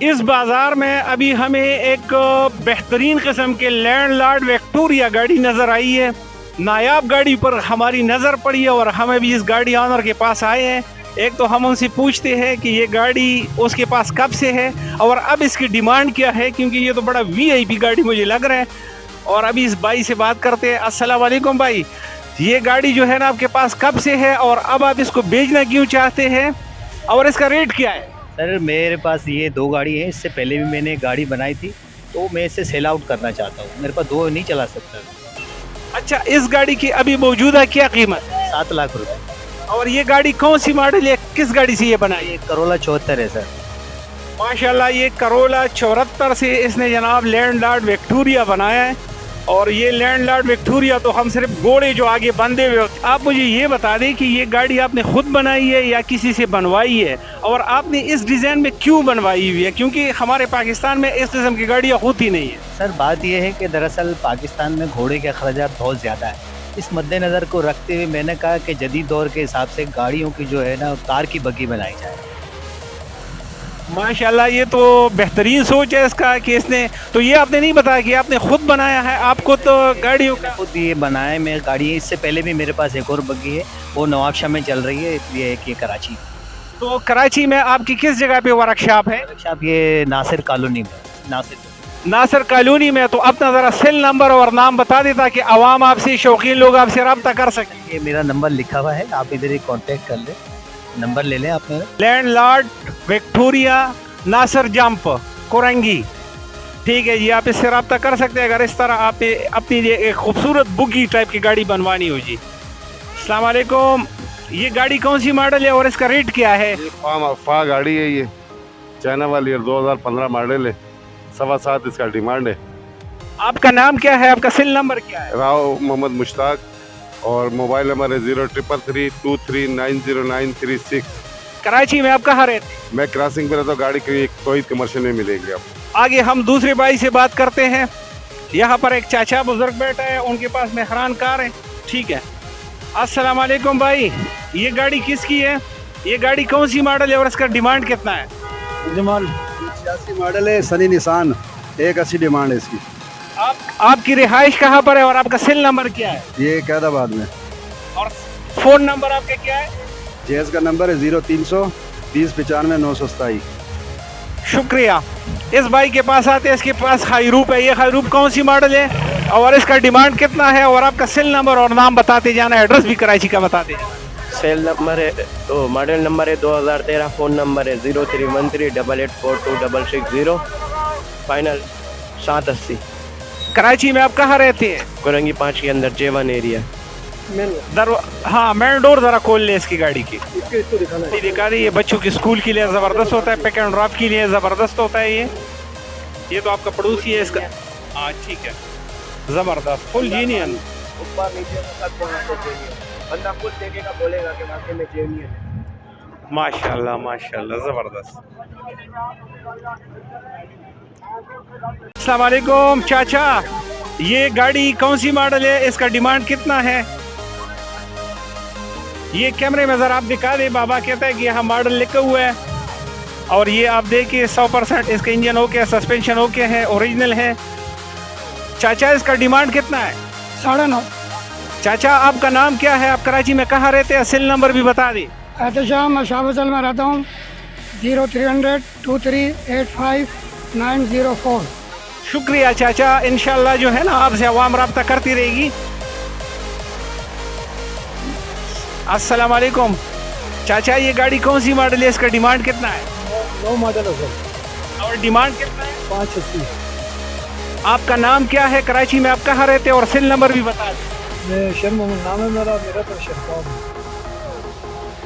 इस बाज़ार में अभी हमें एक बेहतरीन किस्म के लैंडलॉर्ड विक्टोरिया गाड़ी नज़र आई है। नायाब गाड़ी पर हमारी नज़र पड़ी है और हम अभी इस गाड़ी ऑनर के पास आए हैं। एक तो हम उनसे पूछते हैं कि ये गाड़ी उसके पास कब से है और अब इसकी डिमांड क्या है, क्योंकि ये तो बड़ा वीआईपी गाड़ी मुझे लग रहा है। और अभी इस भाई से बात करते हैं। अस्सलाम वालेकुम भाई, ये गाड़ी जो है ना आपके पास कब से है और अब आप इसको बेचना क्यों चाहते हैं और इसका रेट क्या है? सर मेरे पास ये 2 गाड़ी है। इससे पहले भी मैंने एक गाड़ी बनाई थी, तो मैं इसे सेल आउट करना चाहता हूँ। मेरे पास 2 नहीं चला सकता। अच्छा, इस गाड़ी की अभी मौजूदा क्या कीमत है? 7 लाख रुपए। और ये गाड़ी कौन सी मॉडल है, किस गाड़ी से ये बनाई है? ये करोला 74 है सर। माशाल्लाह, ये करोला 74 से इसने जनाब लैंडलॉर्ड विक्टोरिया बनाया है। और ये लैंडलॉर्ड विक्टोरिया तो हम सिर्फ घोड़े जो आगे बंधे हुए होते। आप मुझे ये बता दें कि ये गाड़ी आपने खुद बनाई है या किसी से बनवाई है, और आपने इस डिज़ाइन में क्यों बनवाई हुई है? क्योंकि हमारे पाकिस्तान में इस किस्म की गाड़ियाँ होती नहीं है। सर बात यह है कि दरअसल पाकिस्तान में घोड़े के अखराजात बहुत ज़्यादा है। इस मद्देनज़र को रखते हुए मैंने कहा कि जदीद दौर के हिसाब से गाड़ियों की जो है ना कार की बग्गी बनाई जाए। माशाल्लाह, ये तो बेहतरीन सोच है इसका कि इसने तो ये आपने नहीं बताया कि आपने खुद बनाया है। आपको तो गाड़ियों का खुद ये बनाए मैं गाड़ी है। इससे पहले भी मेरे पास एक और बग्गी है, वो नवाबशाह में चल रही है, इसलिए एक ये कराची। तो कराची में आपकी किस जगह पे वर्कशॉप है? आप ये नासिर कॉलोनी में। नासिर कॉलोनी में। तो अपना ज़रा सेल नंबर और नाम बता देता कि आवाम आपसे, शौकीन लोग आपसे रब्ता कर सकें। ये मेरा नंबर लिखा हुआ है, आप इधर ही कांटेक्ट कर लें। नंबर ले लें आप मेरा। लैंडलॉर्ड विक्टोरिया नासिर जंप कोरंगी, ठीक है जी। आप इससे रब्ता कर सकते हैं अगर इस तरह आप अपनी लिए एक खूबसूरत बुगी टाइप की गाड़ी बनवानी हो जी। अस्सलाम वालेकुम, ये गाड़ी कौन सी मॉडल है और इसका रेट क्या है? फा गाड़ी है ये, चाइना वाली है, 2015 मॉडल है, 7.25 इसका डिमांड है। आपका नाम क्या है, आपका सेल नंबर क्या है? राव मोहम्मद मुश्ताक और मोबाइल नंबर है 0333239096। कराची में आप कहाँ रहते हैं? मैं क्रॉसिंग पे रहता हूँ, गाड़ी की कोई कमर्शियल में मिलेगी आप। आगे हम दूसरे भाई से बात करते हैं। यहाँ पर एक चाचा बुजुर्ग बैठा है, उनके पास मेहरान कार है, ठीक है। अस्सलाम वालेकुम भाई, ये गाड़ी किसकी है? ये गाड़ी कौन सी मॉडल है और इसका डिमांड कितना है? जमाल 86 मॉडल है, सनी निशान, 180 डिमांड है इसकी। आपकी रिहाइश कहाँ पर है और आपका सेल नंबर क्या है? ये कैदाबाद में। और फोन नंबर आपका क्या है? जेएस का नंबर है 0300 2095 927। शुक्रिया। इस भाई के पास आते हैं, इसके पास हाईरूप है। ये हाईरूप कौन सी मॉडल है और इसका डिमांड कितना है? और आपका सेल नंबर और नाम बताते जाना, एड्रेस भी कराची का बताते जाना। सेल नंबर है तो मॉडल नंबर है 2013, फ़ोन नंबर है 031388426660, फाइनल 780। कराची में आप कहाँ रहते हैं? कोरंगी 5 के अंदर J1 एरिया। हाँ, मेन डोर ज़रा खोल ले इसकी गाड़ी की। दिखा रही है, बच्चों के स्कूल के लिए ज़बरदस्त होता है, पिक एंड ड्रॉप के लिए ज़बरदस्त होता है। ये तो आपका पड़ोसी है इसका। हाँ ठीक है, ज़बरदस्त, फुल जीनियन। ऊपर नीचे बंदा खुद देखेगा, बोलेगा कि वाकई में जेन्युइन है। माशाल्लाह माशाल्लाह, ज़बरदस्त। अस्सलाम वालेकुम चाचा, ये गाड़ी कौन सी मॉडल है, इसका डिमांड कितना है? ये कैमरे में ज़रा आप दिखा दे। बाबा कहता है कि यहाँ मॉडल लिखा हुआ है और ये आप देखिए 100% इसका इंजन ओके, सस्पेंशन ओके है, ओरिजिनल है। चाचा इसका डिमांड कितना है? 9.5। चाचा आपका नाम क्या है, आप कराची में कहाँ रहते हैं, सेल नंबर भी बता दें। एहतशाम, मैं शाहबजल में रहता हूँ, 0300 2385 904। शुक्रिया चाचा, इंशाल्लाह जो है ना आपसे अवाम रब्ता करती रहेगी। अस्सलाम वालेकुम चाचा, ये गाड़ी कौन सी मॉडल है, इसका डिमांड कितना है? 9 मॉडल है सर। और डिमांड कितना है? 580। आपका नाम क्या है, कराची में आप कहाँ रहते हैं और सेल नंबर भी बता दें। मैं शर मोहम्मद नाम है मेरा तो शरफाब है।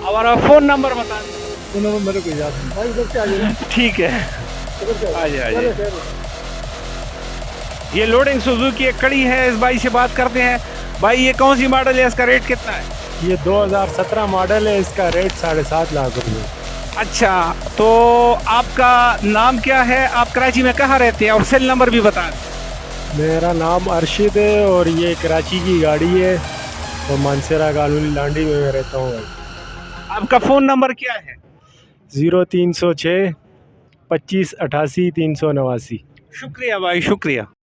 और फ़ोन नंबर बता दें। वो नंबर मेरे को याद नहीं भाई, इधर से आ जाइए। ठीक है, आ जाइए। ये लोडिंग सुजुकी एक कड़ी है, इस भाई से बात करते हैं। भाई ये कौन सी मॉडल है, इसका रेट कितना है? ये 2017 मॉडल है, इसका रेट 7.5 लाख रुपये। अच्छा, तो आपका नाम क्या है, आप कराची में कहाँ रहते हैं और सेल नंबर भी बता दें। मेरा नाम अरशद है और ये कराची की गाड़ी है और मानसरा कॉलोनी लांडी में मैं रहता हूँ। आपका फ़ोन नंबर क्या है? 0306 2588 389। शुक्रिया भाई, शुक्रिया।